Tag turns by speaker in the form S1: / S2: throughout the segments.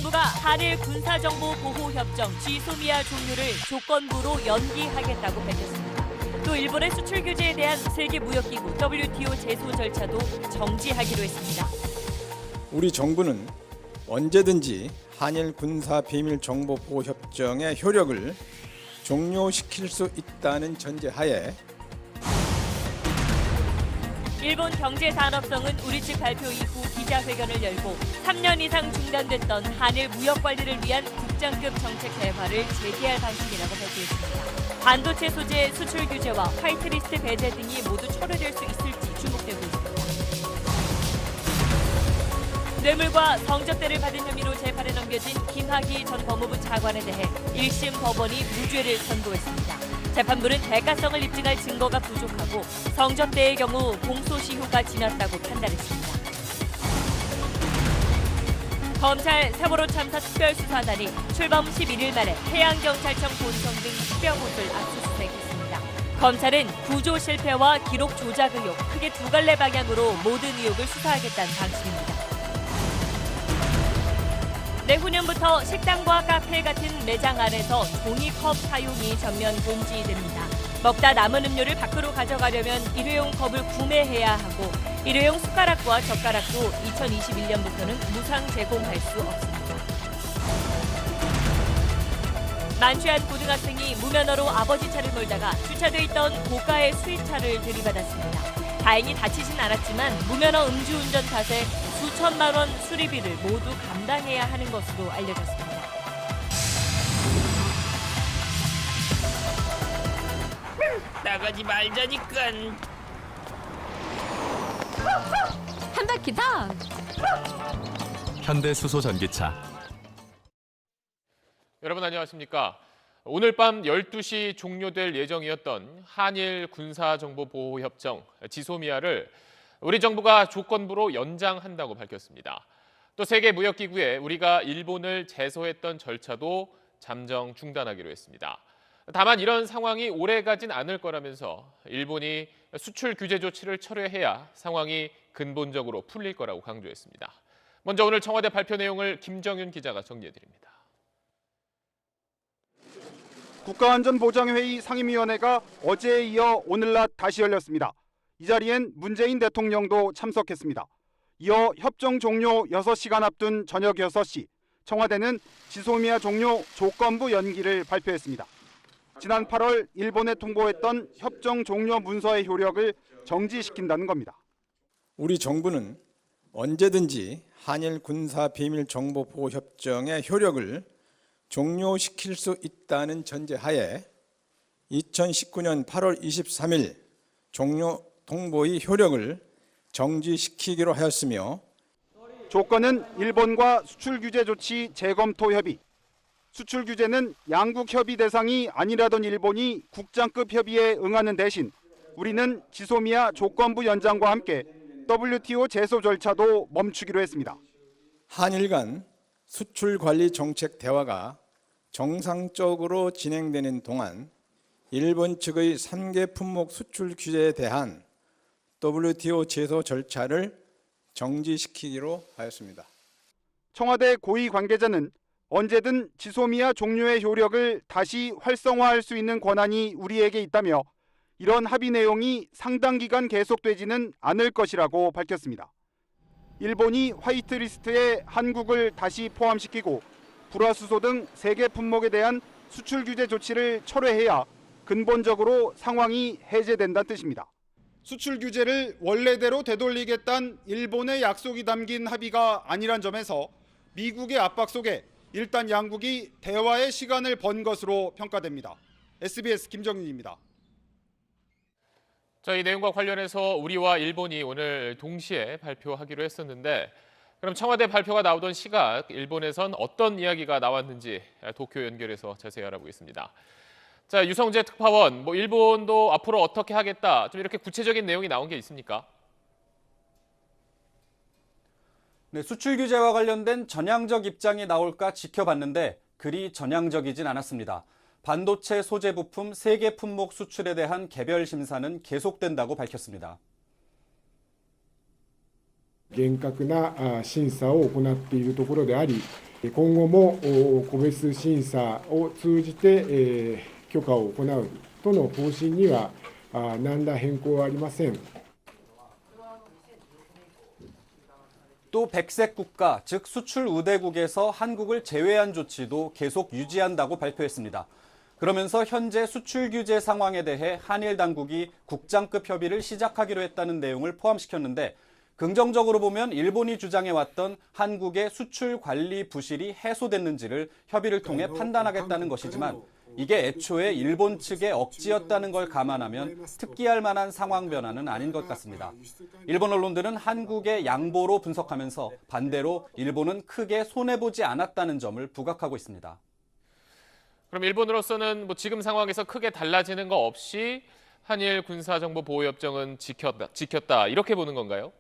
S1: 정부가 한일 군사정보보호협정 지소미아 종료를 조건부로 연기하겠다고 밝혔습니다. 또 일본의 수출 규제에 대한 세계무역기구 WTO 제소 절차도 정지하기로 했습니다.
S2: 우리 정부는 언제든지 한일 군사비밀정보보호협정의 효력을 종료시킬 수 있다는 전제하에
S1: 일본 경제산업성은 우리 측 발표 이후 기자회견을 열고 3년 이상 중단됐던 한일 무역 관리를 위한 국장급 정책 대화를 재개할 방침이라고 발표했습니다. 반도체 소재 수출 규제와 화이트리스트 배제 등이 모두 철회될 수 있을지 주목되고 있습니다. 뇌물과 성접대를 받은 혐의로 재판에 넘겨진 김학의 전 법무부 차관에 대해 1심 법원이 무죄를 선고했습니다. 재판부는 대가성을 입증할 증거가 부족하고 성접대의 경우 공소시효가 지났다고 판단했습니다. 검찰 세월호 참사 특별수사단이 출범 11일 만에 해양경찰청 본청 등 10여 곳을 압수수색했습니다. 검찰은 구조 실패와 기록 조작 의혹 크게 두 갈래 방향으로 모든 의혹을 수사하겠다는 방침입니다. 내후년부터 식당과 카페 같은 매장 안에서 종이컵 사용이 전면 금지됩니다. 먹다 남은 음료를 밖으로 가져가려면 일회용 컵을 구매해야 하고 일회용 숟가락과 젓가락도 2021년부터는 무상 제공할 수 없습니다. 만취한 고등학생이 무면허로 아버지 차를 몰다가 주차돼 있던 고가의 수입차를 들이받았습니다. 다행히 다치진 않았지만 무면허 음주운전 탓에 수천만 원 수리비를 모두 감당해야 하는 것으로 알려졌습니다.
S3: 나가지 말자니까.
S4: 한 바퀴 더.
S5: 현대수소전기차.
S6: 여러분 안녕하십니까? 오늘 밤 12시 종료될 예정이었던 한일 군사정보보호협정 지소미아를 우리 정부가 조건부로 연장한다고 밝혔습니다. 또 세계무역기구에 우리가 일본을 제소했던 절차도 잠정 중단하기로 했습니다. 다만 이런 상황이 오래가진 않을 거라면서 일본이 수출 규제 조치를 철회해야 상황이 근본적으로 풀릴 거라고 강조했습니다. 먼저 오늘 청와대 발표 내용을 김정윤 기자가 정리해드립니다.
S7: 국가안전보장회의 상임위원회가 어제에 이어 오늘 낮 다시 열렸습니다. 이 자리엔 문재인 대통령도 참석했습니다. 이어 협정 종료 6시간 앞둔 저녁 6시, 청와대는 지소미아 종료 조건부 연기를 발표했습니다. 지난 8월 일본에 통보했던 협정 종료 문서의 효력을 정지시킨다는 겁니다.
S2: 우리 정부는 언제든지 한일 군사비밀정보보호협정의 효력을 종료시킬 수 있다는 전제하에 2019년 8월 23일 종료 통보의 효력을 정지시키기로 하였으며
S7: 조건은 일본과 수출 규제 조치 재검토 협의. 수출 규제는 양국 협의 대상이 아니라던 일본이 국장급 협의에 응하는 대신 우리는 지소미아 조건부 연장과 함께 WTO 제소 절차도 멈추기로 했습니다.
S2: 한일 간 수출 관리 정책 대화가 정상적으로 진행되는 동안 일본 측의 3개 품목 수출 규제에 대한 WTO 제소 절차를 정지시키기로 하였습니다.
S7: 청와대 고위 관계자는 언제든 지소미아 종료의 효력을 다시 활성화할 수 있는 권한이 우리에게 있다며 이런 합의 내용이 상당 기간 계속되지는 않을 것이라고 밝혔습니다. 일본이 화이트리스트에 한국을 다시 포함시키고 불화수소 등 3개 품목에 대한 수출 규제 조치를 철회해야 근본적으로 상황이 해제된다는 뜻입니다. 수출 규제를 원래대로 되돌리겠다는 일본의 약속이 담긴 합의가 아니란 점에서 미국의 압박 속에 일단 양국이 대화의 시간을 번 것으로 평가됩니다. SBS 김정윤입니다.
S6: 이 내용과 관련해서 우리와 일본이 오늘 동시에 발표하기로 했었는데 그럼 청와대 발표가 나오던 시각 일본에선 어떤 이야기가 나왔는지 도쿄 연결해서 자세히 알아보겠습니다. 자, 유성재 특파원, 일본도 앞으로 어떻게 하겠다, 좀 이렇게 구체적인 내용이 나온 게 있습니까?
S8: 네, 수출 규제와 관련된 전향적 입장이 나올까 지켜봤는데 그리 전향적이진 않았습니다. 반도체 소재 부품 3개 품목 수출에 대한 개별 심사는 계속된다고 밝혔습니다.
S9: 厳格な審査を行っているところであり、
S5: 今後も個別審査を通じて許可を行うとの方針には何ら変更はありません。
S8: 또 백색 국가, 즉 수출 우대국에서 한국을 제외한 조치도 계속 유지한다고 발표했습니다. 그러면서 현재 수출 규제 상황에 대해 한일 당국이 국장급 협의를 시작하기로 했다는 내용을 포함시켰는데 긍정적으로 보면 일본이 주장해왔던 한국의 수출 관리 부실이 해소됐는지를 협의를 통해 판단하겠다는 것이지만 이게 애초에 일본 측의 억지였다는 걸 감안하면 특기할 만한 상황 변화는 아닌 것 같습니다. 일본 언론들은 한국의 양보로 분석하면서 반대로 일본은 크게 손해보지 않았다는 점을 부각하고 있습니다.
S6: 그럼 일본으로서는 지금 상황에서 크게 달라지는 거 없이 한일 군사정보보호협정은 지켰다 이렇게 보는 건가요?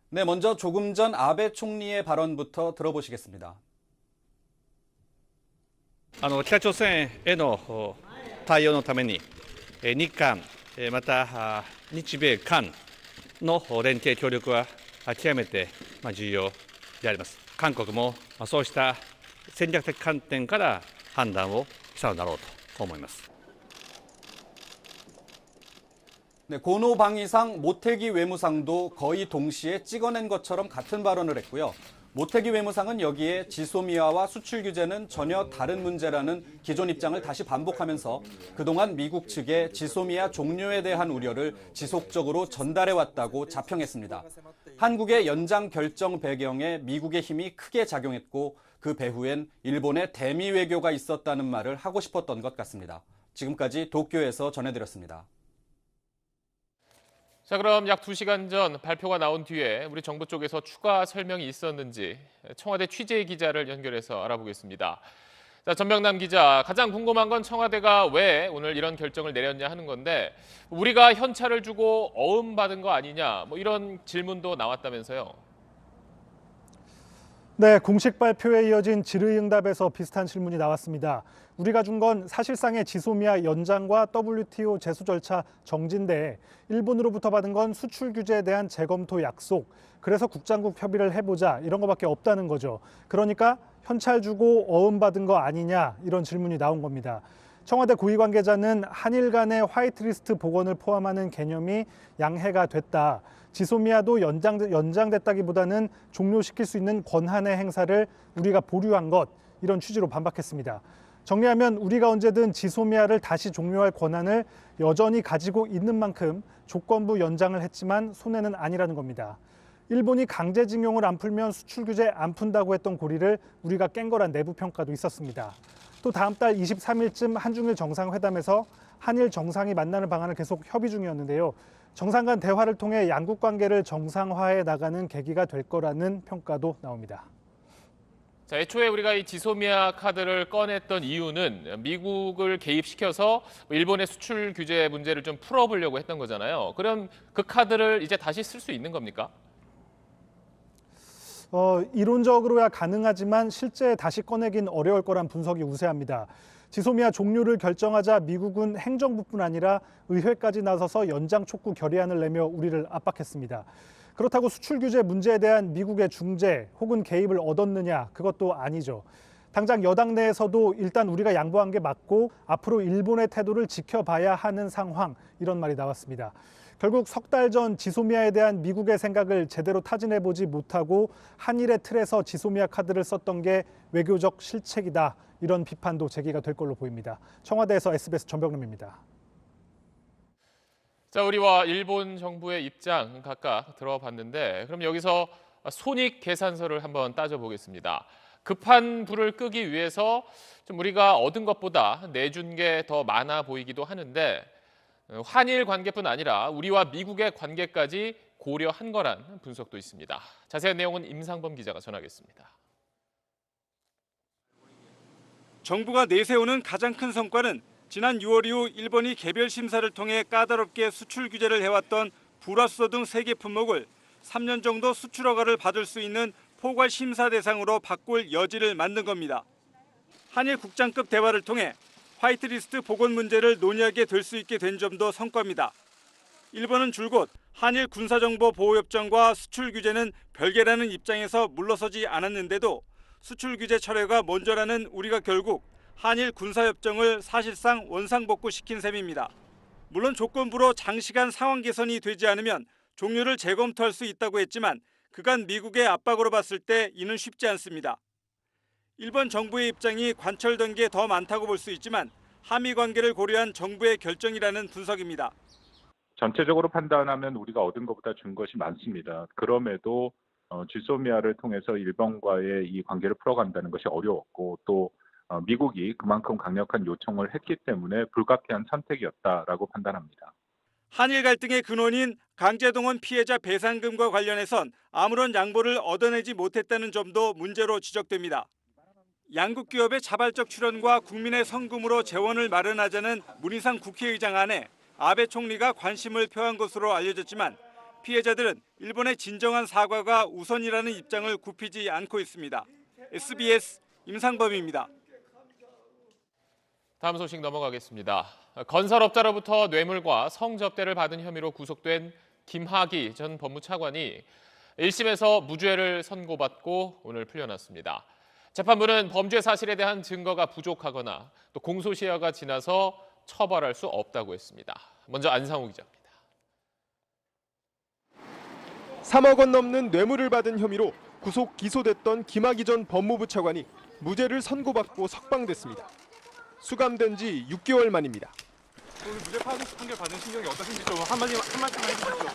S8: 네, 먼저 조금 전 아베 총리의 발언부터 들어보시겠습니다.
S9: 北朝鮮への対応のために日韓また日米韓の連携協力は極めて重要であります。韓国もそうした戦略的観点から判断をしたのだろうと思います。
S8: 네, 고노 방위상 모태기 외무상도 거의 동시에 찍어낸 것처럼 같은 발언을 했고요. 모태기 외무상은 여기에 지소미아와 수출 규제는 전혀 다른 문제라는 기존 입장을 다시 반복하면서 그동안 미국 측에 지소미아 종료에 대한 우려를 지속적으로 전달해왔다고 자평했습니다. 한국의 연장 결정 배경에 미국의 힘이 크게 작용했고 그 배후엔 일본의 대미 외교가 있었다는 말을 하고 싶었던 것 같습니다. 지금까지 도쿄에서 전해드렸습니다.
S6: 자, 그럼 약 2시간 전 발표가 나온 뒤에 우리 정부 쪽에서 추가 설명이 있었는지 청와대 취재 기자를 연결해서 알아보겠습니다. 자, 전명남 기자, 가장 궁금한 건 청와대가 왜 오늘 이런 결정을 내렸냐 하는 건데 우리가 현찰을 주고 어음받은 거 아니냐 이런 질문도 나왔다면서요.
S10: 네, 공식 발표에 이어진 질의응답에서 비슷한 질문이 나왔습니다. 우리가 준 건 사실상의 지소미아 연장과 WTO 제소 절차 정지인데 일본으로부터 받은 건 수출 규제에 대한 재검토 약속, 그래서 국장국 협의를 해보자 이런 거밖에 없다는 거죠. 그러니까 현찰 주고 어음받은 거 아니냐 이런 질문이 나온 겁니다. 청와대 고위 관계자는 한일 간의 화이트리스트 복원을 포함하는 개념이 양해가 됐다. 지소미아도 연장됐다기보다는 종료시킬 수 있는 권한의 행사를 우리가 보류한 것, 이런 취지로 반박했습니다. 정리하면 우리가 언제든 지소미아를 다시 종료할 권한을 여전히 가지고 있는 만큼 조건부 연장을 했지만 손해는 아니라는 겁니다. 일본이 강제징용을 안 풀면 수출 규제 안 푼다고 했던 고리를 우리가 깬 거란 내부 평가도 있었습니다. 또 다음 달 23일쯤 한중일 정상회담에서 한일 정상이 만나는 방안을 계속 협의 중이었는데요. 정상 간 대화를 통해 양국 관계를 정상화해 나가는 계기가 될 거라는 평가도 나옵니다.
S6: 자, 애초에 우리가 이 지소미아 카드를 꺼냈던 이유는 미국을 개입시켜서 일본의 수출 규제 문제를 좀 풀어보려고 했던 거잖아요. 그럼 그 카드를 이제 다시 쓸 수 있는 겁니까?
S10: 이론적으로야 가능하지만 실제 다시 꺼내긴 어려울 거란 분석이 우세합니다. 지소미아 종료를 결정하자 미국은 행정부뿐 아니라 의회까지 나서서 연장 촉구 결의안을 내며 우리를 압박했습니다. 그렇다고 수출 규제 문제에 대한 미국의 중재 혹은 개입을 얻었느냐, 그것도 아니죠. 당장 여당 내에서도 일단 우리가 양보한 게 맞고 앞으로 일본의 태도를 지켜봐야 하는 상황, 이런 말이 나왔습니다. 결국 석 달 전 지소미아에 대한 미국의 생각을 제대로 타진해보지 못하고 한일의 틀에서 지소미아 카드를 썼던 게 외교적 실책이다, 이런 비판도 제기가 될 걸로 보입니다. 청와대에서 SBS 전병름입니다.
S6: 자, 우리와 일본 정부의 입장 각각 들어봤는데 그럼 여기서 손익 계산서를 한번 따져보겠습니다. 급한 불을 끄기 위해서 좀 우리가 얻은 것보다 내준 게 더 많아 보이기도 하는데 한일 관계뿐 아니라 우리와 미국의 관계까지 고려한 거란 분석도 있습니다. 자세한 내용은 임상범 기자가 전하겠습니다.
S7: 정부가 내세우는 가장 큰 성과는 지난 6월 이후 일본이 개별 심사를 통해 까다롭게 수출 규제를 해왔던 불화수소 등 3개 품목을 3년 정도 수출 허가를 받을 수 있는 포괄 심사 대상으로 바꿀 여지를 만든 겁니다. 한일 국장급 대화를 통해 화이트리스트 복원 문제를 논의하게 될 수 있게 된 점도 성과입니다. 일본은 줄곧 한일 군사정보보호협정과 수출 규제는 별개라는 입장에서 물러서지 않았는데도 수출 규제 철회가 먼저라는 우리가 결국 한일 군사협정을 사실상 원상복구시킨 셈입니다. 물론 조건부로 장시간 상황 개선이 되지 않으면 종료를 재검토할 수 있다고 했지만 그간 미국의 압박으로 봤을 때 이는 쉽지 않습니다. 일본 정부의 입장이 관철된 게 더 많다고 볼 수 있지만 한미 관계를 고려한 정부의 결정이라는 분석입니다.
S11: 전체적으로 판단하면 우리가 얻은 것보다 준 것이 많습니다. 그럼에도 지소미아를 통해서 일본과의 이 관계를 풀어간다는 것이 어려웠고 또 미국이 그만큼 강력한 요청을 했기 때문에 불가피한 선택이었다라고 판단합니다.
S7: 한일 갈등의 근원인 강제동원 피해자 배상금과 관련해선 아무런 양보를 얻어내지 못했다는 점도 문제로 지적됩니다. 양국 기업의 자발적 출연과 국민의 성금으로 재원을 마련하자는 문희상 국회의장 안에 아베 총리가 관심을 표한 것으로 알려졌지만 피해자들은 일본의 진정한 사과가 우선이라는 입장을 굽히지 않고 있습니다. SBS 임상범입니다.
S6: 다음 소식 넘어가겠습니다. 건설업자로부터 뇌물과 성접대를 받은 혐의로 구속된 김학의 전 법무차관이 1심에서 무죄를 선고받고 오늘 풀려났습니다. 재판부는 범죄 사실에 대한 증거가 부족하거나 또 공소시효가 지나서 처벌할 수 없다고 했습니다. 먼저 안상우 기자입니다.
S12: 3억 원 넘는 뇌물을 받은 혐의로 구속 기소됐던 김학의 전 법무부 차관이 무죄를 선고받고 석방됐습니다. 수감된 지 6개월 만입니다.
S13: 무죄 판결 받은 심경이 어떠신지 좀 한 말씀만 해주십시오.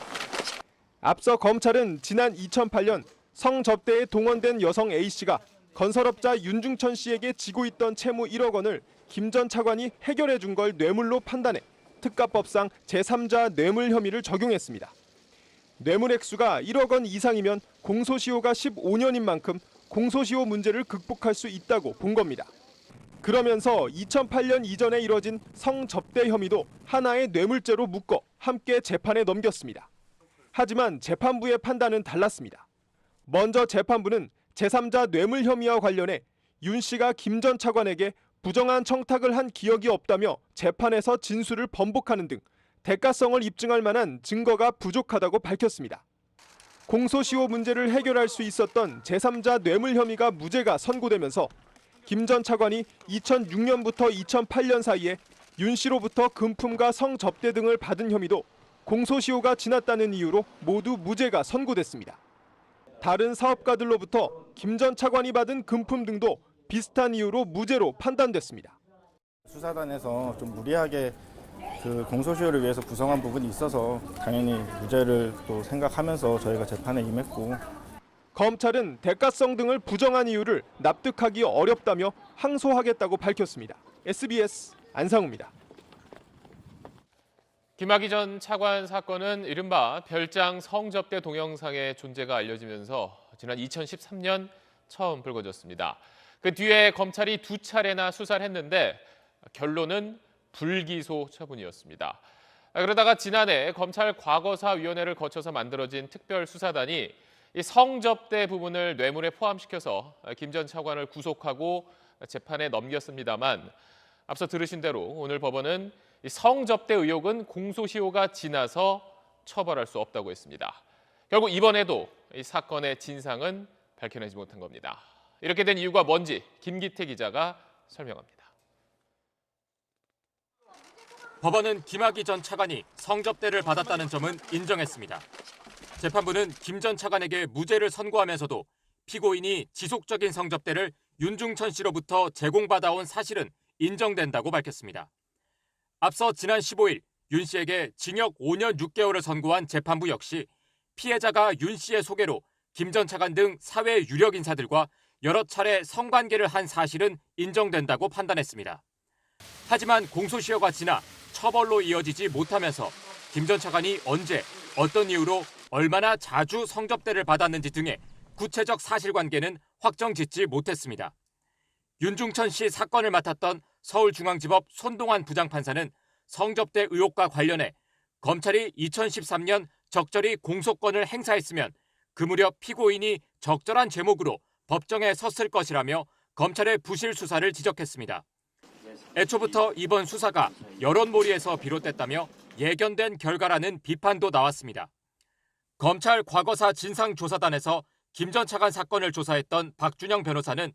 S12: 앞서 검찰은 지난 2008년 성접대에 동원된 여성 A씨가 건설업자 윤중천 씨에게 지고 있던 채무 1억 원을 김 전 차관이 해결해 준 걸 뇌물로 판단해 특가법상 제3자 뇌물 혐의를 적용했습니다. 뇌물 액수가 1억 원 이상이면 공소시효가 15년인 만큼 공소시효 문제를 극복할 수 있다고 본 겁니다. 그러면서 2008년 이전에 이뤄진 성접대 혐의도 하나의 뇌물죄로 묶어 함께 재판에 넘겼습니다. 하지만 재판부의 판단은 달랐습니다. 먼저 재판부는 제3자 뇌물 혐의와 관련해 윤 씨가 김 전 차관에게 부정한 청탁을 한 기억이 없다며 재판에서 진술을 번복하는 등 대가성을 입증할 만한 증거가 부족하다고 밝혔습니다. 공소시효 문제를 해결할 수 있었던 제3자 뇌물 혐의가 무죄가 선고되면서 김 전 차관이 2006년부터 2008년 사이에 윤 씨로부터 금품과 성접대 등을 받은 혐의도 공소시효가 지났다는 이유로 모두 무죄가 선고됐습니다. 다른 사업가들로부터 김 전 차관이 받은 금품 등도 비슷한 이유로 무죄로 판단됐습니다.
S14: 수사단에서 좀 무리하게 공소시효를 위해서 구성한 부분이 있어서 당연히 무죄를 또 생각하면서 저희가 재판에 임했고
S12: 검찰은 대가성 등을 부정한 이유를 납득하기 어렵다며 항소하겠다고 밝혔습니다. SBS 안상우입니다.
S6: 김학의 전 차관 사건은 이른바 별장 성접대 동영상의 존재가 알려지면서 지난 2013년 처음 불거졌습니다. 그 뒤에 검찰이 2차례나 수사를 했는데 결론은 불기소 처분이었습니다. 그러다가 지난해 검찰 과거사위원회를 거쳐서 만들어진 특별수사단이 이 성접대 부분을 뇌물에 포함시켜서 김 전 차관을 구속하고 재판에 넘겼습니다만 앞서 들으신 대로 오늘 법원은 이 성접대 의혹은 공소시효가 지나서 처벌할 수 없다고 했습니다. 결국 이번에도 이 사건의 진상은 밝혀내지 못한 겁니다. 이렇게 된 이유가 뭔지 김기태 기자가 설명합니다.
S15: 법원은 김학의 전 차관이 성접대를 받았다는 점은 인정했습니다. 재판부는 김 전 차관에게 무죄를 선고하면서도 피고인이 지속적인 성접대를 윤중천 씨로부터 제공받아온 사실은 인정된다고 밝혔습니다. 앞서 지난 15일 윤 씨에게 징역 5년 6개월을 선고한 재판부 역시 피해자가 윤 씨의 소개로 김 전 차관 등 사회 유력 인사들과 여러 차례 성관계를 한 사실은 인정된다고 판단했습니다. 하지만 공소시효가 지나 처벌로 이어지지 못하면서 김 전 차관이 언제, 어떤 이유로 얼마나 자주 성접대를 받았는지 등의 구체적 사실관계는 확정짓지 못했습니다. 윤중천 씨 사건을 맡았던 서울중앙지법 손동환 부장판사는 성접대 의혹과 관련해 검찰이 2013년 적절히 공소권을 행사했으면 그 무렵 피고인이 적절한 제목으로 법정에 섰을 것이라며 검찰의 부실 수사를 지적했습니다. 애초부터 이번 수사가 여론몰이에서 비롯됐다며 예견된 결과라는 비판도 나왔습니다. 검찰 과거사 진상조사단에서 김 전 차관 사건을 조사했던 박준영 변호사는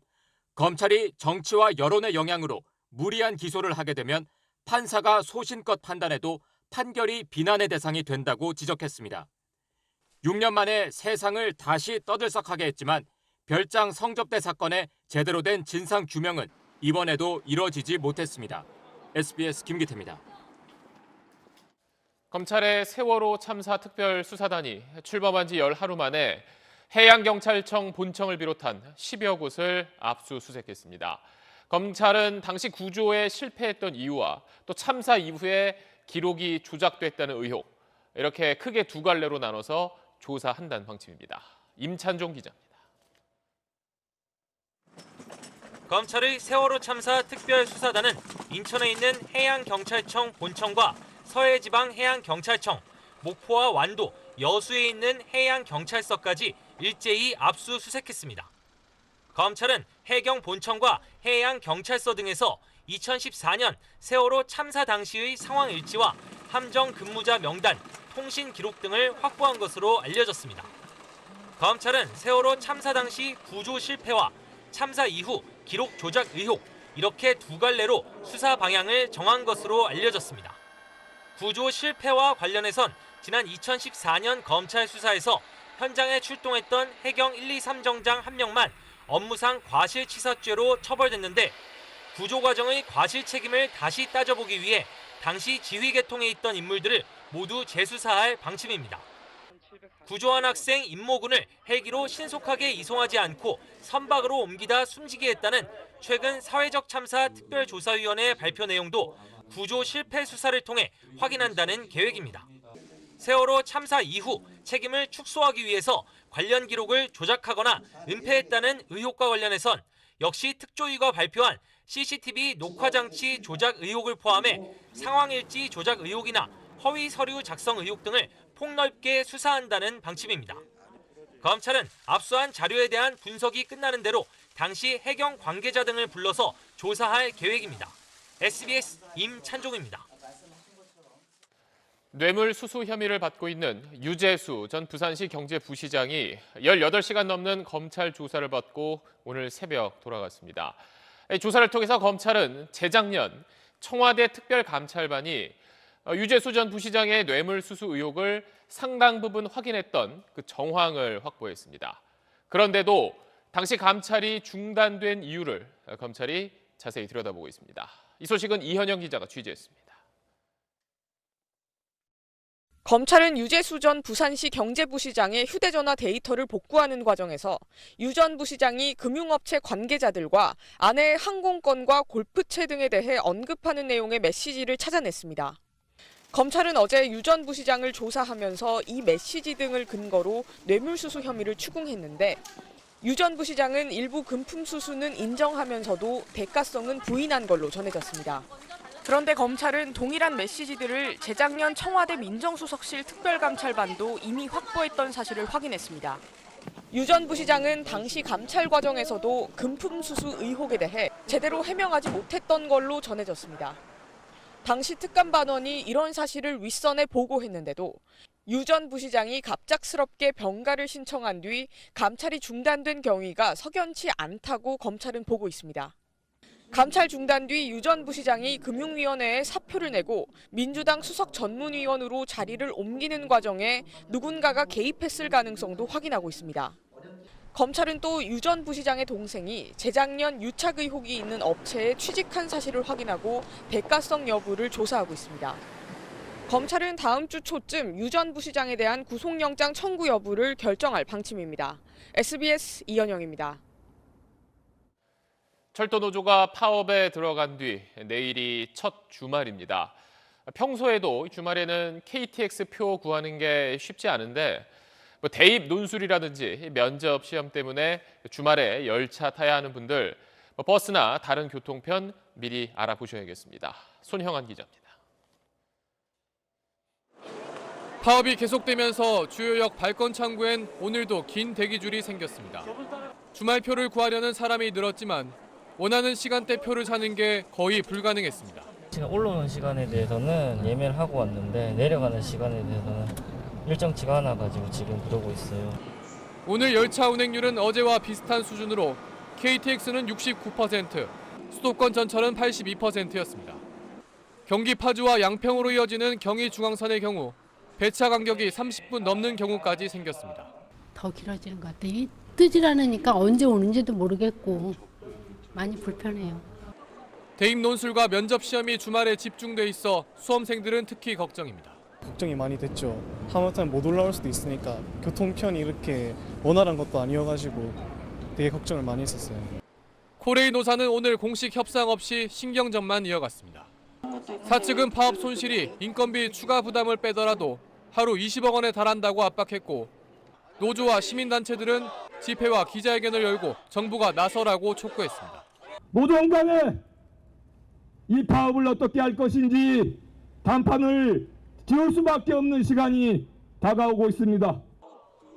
S15: 검찰이 정치와 여론의 영향으로 무리한 기소를 하게 되면 판사가 소신껏 판단해도 판결이 비난의 대상이 된다고 지적했습니다. 6년 만에 세상을 다시 떠들썩하게 했지만 별장 성접대 사건의 제대로 된 진상 규명은 이번에도 이뤄지지 못했습니다. SBS 김기태입니다.
S6: 검찰의 세월호 참사 특별수사단이 출범한 지 열 하루 만에 해양경찰청 본청을 비롯한 10여 곳을 압수수색했습니다. 검찰은 당시 구조에 실패했던 이유와 또 참사 이후에 기록이 조작됐다는 의혹, 이렇게 크게 두 갈래로 나눠서 조사한다는 방침입니다. 임찬종 기자입니다.
S16: 검찰의 세월호 참사 특별수사단은 인천에 있는 해양경찰청 본청과 서해지방해양경찰청, 목포와 완도, 여수에 있는 해양경찰서까지 일제히 압수수색했습니다. 검찰은 해경 본청과 해양경찰서 등에서 2014년 세월호 참사 당시의 상황 일지와 함정 근무자 명단, 통신 기록 등을 확보한 것으로 알려졌습니다. 검찰은 세월호 참사 당시 구조 실패와 참사 이후 기록 조작 의혹, 이렇게 두 갈래로 수사 방향을 정한 것으로 알려졌습니다. 구조 실패와 관련해선 지난 2014년 검찰 수사에서 현장에 출동했던 해경 123정장 1명만 업무상 과실치사죄로 처벌됐는데 구조 과정의 과실 책임을 다시 따져보기 위해 당시 지휘 계통에 있던 인물들을 모두 재수사할 방침입니다. 구조한 학생 임모군을 헬기로 신속하게 이송하지 않고 선박으로 옮기다 숨지게 했다는 최근 사회적 참사 특별조사위원회 발표 내용도 구조 실패 수사를 통해 확인한다는 계획입니다. 세월호 참사 이후 책임을 축소하기 위해서 관련 기록을 조작하거나 은폐했다는 의혹과 관련해선 역시 특조위가 발표한 CCTV 녹화 장치 조작 의혹을 포함해 상황일지 조작 의혹이나 허위 서류 작성 의혹 등을 폭넓게 수사한다는 방침입니다. 검찰은 압수한 자료에 대한 분석이 끝나는 대로 당시 해경 관계자 등을 불러서 조사할 계획입니다. SBS 임찬종입니다.
S6: 뇌물수수 혐의를 받고 있는 유재수 전 부산시 경제부시장이 18시간 넘는 검찰 조사를 받고 오늘 새벽 돌아갔습니다. 조사를 통해서 검찰은 재작년 청와대 특별감찰반이 유재수 전 부시장의 뇌물수수 의혹을 상당 부분 확인했던 그 정황을 확보했습니다. 그런데도 당시 감찰이 중단된 이유를 검찰이 자세히 들여다보고 있습니다. 이 소식은 이현영 기자가 취재했습니다.
S17: 검찰은 유재수 전 부산시 경제부시장의 휴대전화 데이터를 복구하는 과정에서 유 전 부시장이 금융업체 관계자들과 아내의 항공권과 골프채 등에 대해 언급하는 내용의 메시지를 찾아냈습니다. 검찰은 어제 유 전 부시장을 조사하면서 이 메시지 등을 근거로 뇌물수수 혐의를 추궁했는데 유 전 부시장은 일부 금품 수수는 인정하면서도 대가성은 부인한 걸로 전해졌습니다. 그런데 검찰은 동일한 메시지들을 재작년 청와대 민정수석실 특별감찰반도 이미 확보했던 사실을 확인했습니다. 유 전 부시장은 당시 감찰 과정에서도 금품 수수 의혹에 대해 제대로 해명하지 못했던 걸로 전해졌습니다. 당시 특감반원이 이런 사실을 윗선에 보고했는데도 유 전 부시장이 갑작스럽게 병가를 신청한 뒤 감찰이 중단된 경위가 석연치 않다고 검찰은 보고 있습니다. 감찰 중단 뒤 유 전 부시장이 금융위원회에 사표를 내고 민주당 수석 전문위원으로 자리를 옮기는 과정에 누군가가 개입했을 가능성도 확인하고 있습니다. 검찰은 또 유 전 부시장의 동생이 재작년 유착 의혹이 있는 업체에 취직한 사실을 확인하고 대가성 여부를 조사하고 있습니다. 검찰은 다음 주 초쯤 유 전 부시장에 대한 구속영장 청구 여부를 결정할 방침입니다. SBS 이현영입니다.
S6: 철도노조가 파업에 들어간 뒤 내일이 첫 주말입니다. 평소에도 주말에는 KTX 표 구하는 게 쉽지 않은데 대입 논술이라든지 면접 시험 때문에 주말에 열차 타야 하는 분들 버스나 다른 교통편 미리 알아보셔야겠습니다. 손형한 기자입니다.
S18: 파업이 계속되면서 주요역 발권 창구엔 오늘도 긴 대기줄이 생겼습니다. 주말표를 구하려는 사람이 늘었지만 원하는 시간대 표를 사는 게 거의 불가능했습니다.
S19: 지금 올라오는 시간에 대해서는 예매를 하고 왔는데 내려가는 시간에 대해서는 일정치가 않아 가지고 지금 그러고 있어요.
S18: 오늘 열차 운행률은 어제와 비슷한 수준으로 KTX는 69%, 수도권 전철은 82%였습니다. 경기 파주와 양평으로 이어지는 경의중앙선의 경우 배차 간격이 30분 넘는 경우까지 생겼습니다.
S20: 더 길어지는 것 같아요. 뜨질 않으니까 언제 오는지도 모르겠고 많이 불편해요.
S18: 대입 논술과 면접 시험이 주말에 집중돼 있어 수험생들은 특히 걱정입니다.
S21: 걱정이 많이 됐죠. 하마터면 못 올라올 수도 있으니까 교통편이 이렇게 원활한 것도 아니어가지고 되게 걱정을 많이 했었어요.
S18: 코레일 노사는 오늘 공식 협상 없이 신경전만 이어갔습니다. 사측은 파업 손실이 인건비 추가 부담을 빼더라도 하루 20억 원에 달한다고 압박했고 노조와 시민단체들은 집회와 기자회견을 열고 정부가 나서라고 촉구했습니다.
S22: 노동 간에 이 파업을 어떻게 할 것인지 단판을 지을 수밖에 없는 시간이 다가오고 있습니다.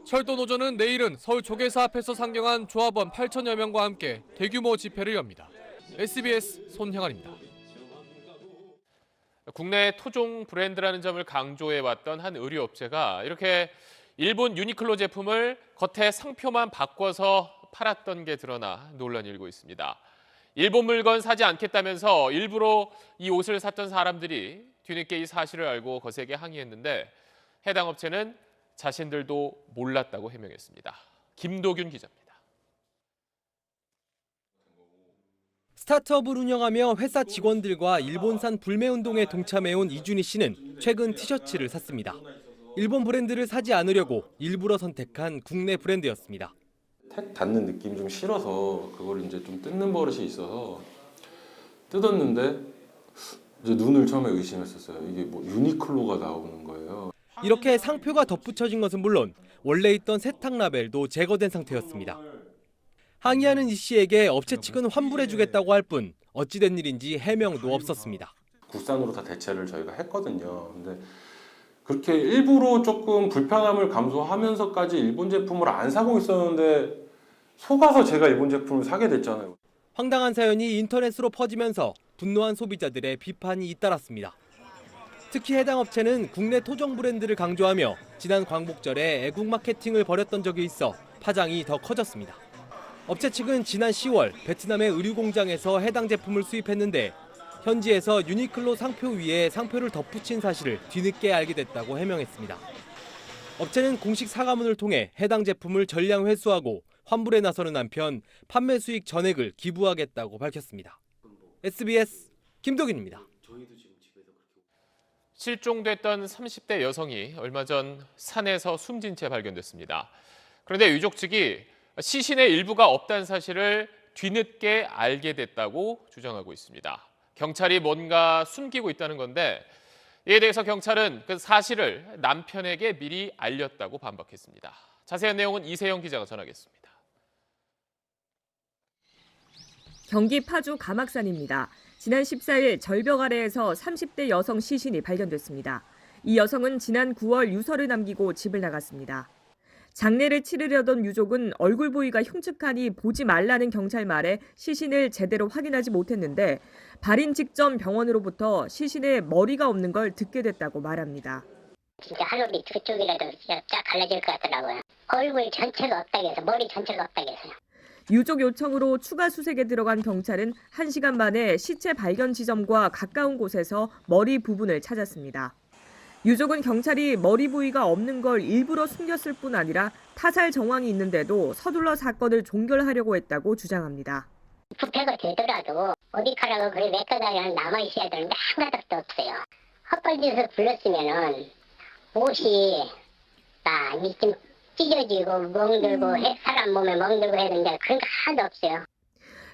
S18: 철도노조는 내일은 서울 조계사 앞에서 상경한 조합원 8천여 명과 함께 대규모 집회를 엽니다. SBS 손형환입니다.
S6: 국내 토종 브랜드라는 점을 강조해왔던 한 의류업체가 이렇게 일본 유니클로 제품을 겉에 상표만 바꿔서 팔았던 게 드러나 논란이 일고 있습니다. 일본 물건 사지 않겠다면서 일부러 이 옷을 샀던 사람들이 뒤늦게 이 사실을 알고 거세게 항의했는데 해당 업체는 자신들도 몰랐다고 해명했습니다. 김도균 기자입니다.
S23: 스타트업을 운영하며 회사 직원들과 일본산 불매운동에 동참해온 이준희 씨는 최근 티셔츠를 샀습니다. 일본 브랜드를 사지 않으려고 일부러 선택한 국내 브랜드였습니다.
S24: 택 닿는 느낌이 좀 싫어서 그걸 이제 좀 뜯는 버릇이 있어서 뜯었는데 이제 눈을 처음에 의심했었어요. 이게 뭐 유니클로가 나오는 거예요.
S23: 이렇게 상표가 덧붙여진 것은 물론 원래 있던 세탁 라벨도 제거된 상태였습니다. 항의하는 이 씨에게 업체 측은 환불해주겠다고 할 뿐 어찌된 일인지 해명도 없었습니다.
S24: 국산으로 다 대체를 저희가 했거든요. 근데 그렇게 일부러 조금 불편함을 감수하면서까지 일본 제품을 안 사고 있었는데 속아서 제가 일본 제품을 사게 됐잖아요.
S23: 황당한 사연이 인터넷으로 퍼지면서 분노한 소비자들의 비판이 잇따랐습니다. 특히 해당 업체는 국내 토종 브랜드를 강조하며 지난 광복절에 애국 마케팅을 벌였던 적이 있어 파장이 더 커졌습니다. 업체 측은 지난 10월 베트남의 의류 공장에서 해당 제품을 수입했는데 현지에서 유니클로 상표 위에 상표를 덧붙인 사실을 뒤늦게 알게 됐다고 해명했습니다. 업체는 공식 사과문을 통해 해당 제품을 전량 회수하고 환불에 나서는 한편 판매 수익 전액을 기부하겠다고 밝혔습니다. SBS 김도균입니다.
S6: 실종됐던 30대 여성이 얼마 전 산에서 숨진 채 발견됐습니다. 그런데 유족 측이 시신의 일부가 없다는 사실을 뒤늦게 알게 됐다고 주장하고 있습니다. 경찰이 뭔가 숨기고 있다는 건데 이에 대해서 경찰은 그 사실을 남편에게 미리 알렸다고 반박했습니다. 자세한 내용은 이세영 기자가 전하겠습니다.
S1: 경기 파주 가막산입니다. 지난 14일 절벽 아래에서 30대 여성 시신이 발견됐습니다. 이 여성은 지난 9월 유서를 남기고 집을 나갔습니다. 장례를 치르려던 유족은 얼굴 부위가 흉측하니 보지 말라는 경찰 말에 시신을 제대로 확인하지 못했는데 발인 직전 병원으로부터 시신에 머리가 없는 걸 듣게 됐다고 말합니다.
S25: 진짜 하루비 두 쪽이라도 진짜 쫙 갈라질 것 같더라고요. 얼굴 전체가 없다고 해서 머리 전체가 없다고 해서요.
S1: 유족 요청으로 추가 수색에 들어간 경찰은 1시간 만에 시체 발견 지점과 가까운 곳에서 머리 부분을 찾았습니다. 유족은 경찰이 머리 부위가 없는 걸 일부러 숨겼을 뿐 아니라 타살 정황이 있는데도 서둘러 사건을 종결하려고 했다고 주장합니다.
S25: 부패가 되더라도 머리카락은 거의 몇 가닥이 남아있어야 되는데 한 가닥도 없어요. 헛발질에서 불렀으면은 옷이 좀 찢어지고 멍들고 사람 몸에 멍들고 해야 되는데 그런 거 하나도 없어요.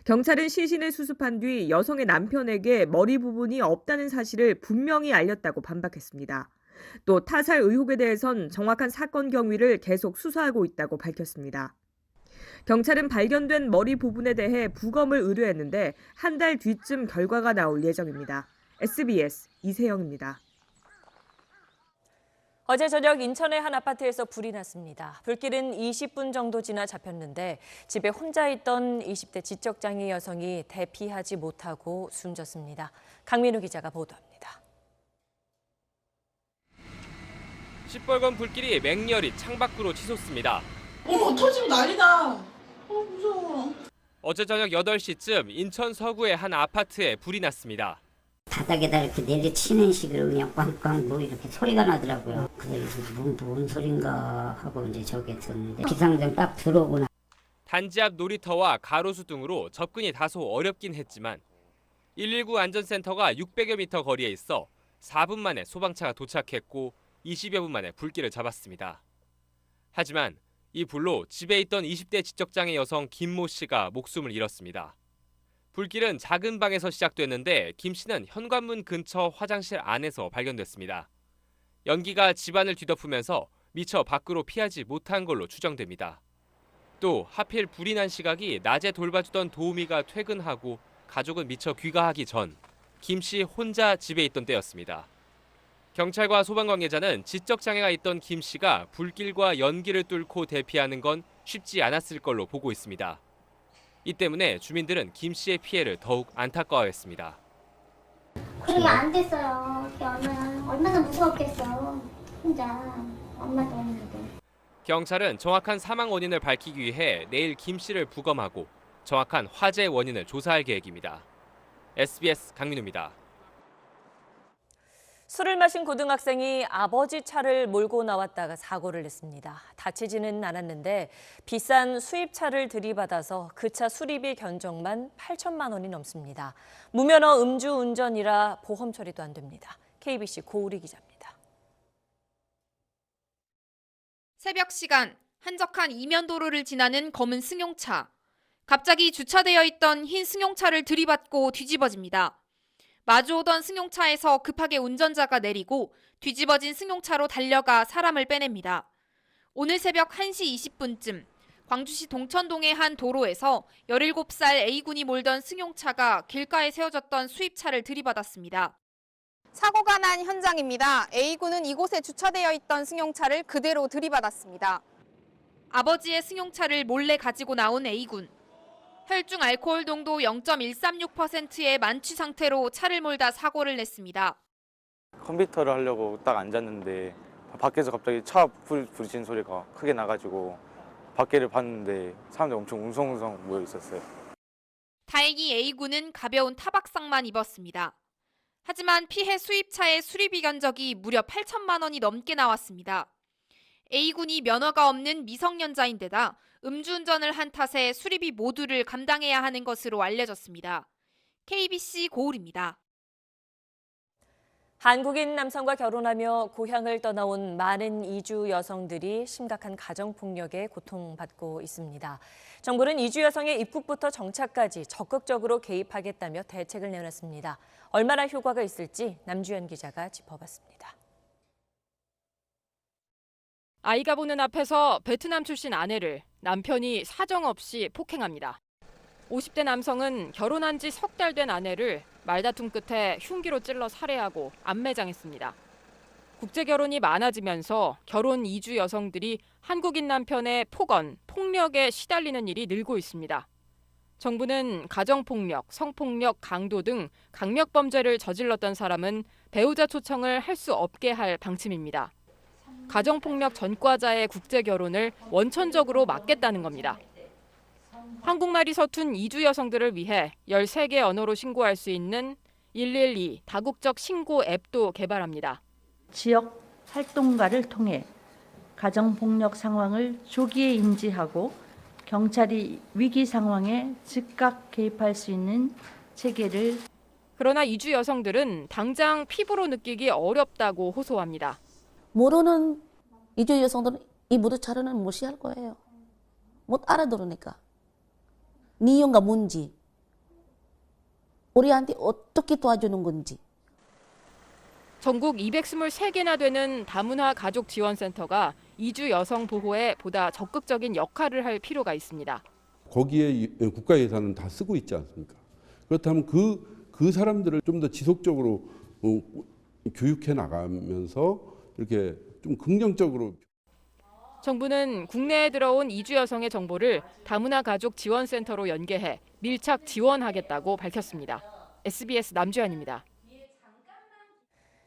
S1: 경찰은 시신을 수습한 뒤 여성의 남편에게 머리 부분이 없다는 사실을 분명히 알렸다고 반박했습니다. 또 타살 의혹에 대해선 정확한 사건 경위를 계속 수사하고 있다고 밝혔습니다. 경찰은 발견된 머리 부분에 대해 부검을 의뢰했는데 한 달 뒤쯤 결과가 나올 예정입니다. SBS 이세영입니다. 어제 저녁 인천의 한 아파트에서 불이 났습니다. 불길은 20분 정도 지나 잡혔는데 집에 혼자 있던 20대 지적장애 여성이 대피하지 못하고 숨졌습니다. 강민우 기자가 보도합니다.
S2: 시뻘건 불길이 맹렬히 창밖으로 치솟습니다.
S3: 터지면 난리다. 무서워.
S2: 어제 저녁 8시쯤 인천 서구의 한 아파트에 불이 났습니다.
S4: 바닥에다 이렇게 내리치는 식으로 그냥 꽝꽝 뭐 이렇게 소리가 나더라고요. 그래서 뭔 소린가 하고 이제 저게 듣는데 비상등 딱 들어오고 나.
S2: 단지 앞 놀이터와 가로수 등으로 접근이 다소 어렵긴 했지만 119 안전센터가 600여 미터 거리에 있어 4분 만에 소방차가 도착했고 20여 분 만에 불길을 잡았습니다. 하지만 이 불로 집에 있던 20대 지적장애 여성 김모 씨가 목숨을 잃었습니다. 불길은 작은 방에서 시작됐는데 김 씨는 현관문 근처 화장실 안에서 발견됐습니다. 연기가 집안을 뒤덮으면서 미처 밖으로 피하지 못한 걸로 추정됩니다. 또 하필 불이 난 시각이 낮에 돌봐주던 도우미가 퇴근하고 가족은 미처 귀가하기 전 김 씨 혼자 집에 있던 때였습니다. 경찰과 소방 관계자는 지적장애가 있던 김 씨가 불길과 연기를 뚫고 대피하는 건 쉽지 않았을 걸로 보고 있습니다. 이 때문에 주민들은 김 씨의 피해를 더욱 안타까워했습니다.
S25: 그러게 안 됐어요. 얼마나 무서웠겠어. 혼자 엄마도 없는데.
S2: 경찰은 정확한 사망 원인을 밝히기 위해 내일 김 씨를 부검하고 정확한 화재 원인을 조사할 계획입니다. SBS 강민우입니다.
S1: 술을 마신 고등학생이 아버지 차를 몰고 나왔다가 사고를 냈습니다. 다치지는 않았는데 비싼 수입차를 들이받아서 그 차 수리비 견적만 8천만 원이 넘습니다. 무면허 음주운전이라 보험 처리도 안 됩니다. KBC 고우리 기자입니다.
S5: 새벽 시간 한적한 이면도로를 지나는 검은 승용차. 갑자기 주차되어 있던 흰 승용차를 들이받고 뒤집어집니다. 마주오던 승용차에서 급하게 운전자가 내리고 뒤집어진 승용차로 달려가 사람을 빼냅니다. 오늘 새벽 1시 20분쯤 광주시 동천동의 한 도로에서 17살 A군이 몰던 승용차가 길가에 세워졌던 수입차를 들이받았습니다.
S9: 사고가 난 현장입니다. A군은 이곳에 주차되어 있던 승용차를 그대로 들이받았습니다.
S5: 아버지의 승용차를 몰래 가지고 나온 A군. 혈중 알코올 농도 0.136%의 만취 상태로 차를 몰다 사고를 냈습니다.
S26: 컴퓨터를 하려고 딱 앉았는데 밖에서 갑자기 차 부딪히는 소리가 크게 나가지고 밖에를 봤는데 사람들이 엄청 웅성웅성 모여 있었어요.
S5: 다행히 A군은 가벼운 타박상만 입었습니다. 하지만 피해 수입차의 수리비 견적이 무려 8천만 원이 넘게 나왔습니다. A군이 면허가 없는 미성년자인데다 음주운전을 한 탓에 수리비 모두를 감당해야 하는 것으로 알려졌습니다. KBC 고울입니다.
S1: 한국인 남성과 결혼하며 고향을 떠나온 많은 이주 여성들이 심각한 가정폭력에 고통받고 있습니다. 정부는 이주 여성의 입국부터 정착까지 적극적으로 개입하겠다며 대책을 내놨습니다. 얼마나 효과가 있을지 남주현 기자가 짚어봤습니다.
S17: 아이가 보는 앞에서 베트남 출신 아내를 남편이 사정없이 폭행합니다. 50대 남성은 결혼한 지 석 달 된 아내를 말다툼 끝에 흉기로 찔러 살해하고 암매장했습니다. 국제결혼이 많아지면서 결혼 이주 여성들이 한국인 남편의 폭언, 폭력에 시달리는 일이 늘고 있습니다. 정부는 가정폭력, 성폭력, 강도 등 강력범죄를 저질렀던 사람은 배우자 초청을 할 수 없게 할 방침입니다. 가정폭력 전과자의 국제결혼을 원천적으로 막겠다는 겁니다. 한국말이 서툰 이주 여성들을 위해 13개 언어로 신고할 수 있는 112 다국적 신고 앱도 개발합니다.
S27: 지역 활동가를 통해 가정폭력 상황을 조기에 인지하고 경찰이 위기 상황에 즉각 개입할 수 있는 체계를.
S17: 그러나 이주 여성들은 당장 피부로 느끼기 어렵다고 호소합니다.
S28: 모르는 이주 여성들은 이 무도차로는 무시할 거예요. 못 알아들으니까. 니용가 뭔지, 우리한테 어떻게 도와주는 건지.
S17: 전국 223개나 되는 다문화 가족 지원센터가 이주 여성 보호에 보다 적극적인 역할을 할 필요가 있습니다.
S29: 거기에 국가 예산은 다 쓰고 있지 않습니까? 그렇다면 그 사람들을 좀 더 지속적으로 교육해 나가면서 이렇게 좀 긍정적으로.
S7: 정부는 국내에 들어온 이주 여성의 정보를 다문화 가족 지원센터로 연계해 밀착 지원하겠다고 밝혔습니다. SBS 남주현입니다.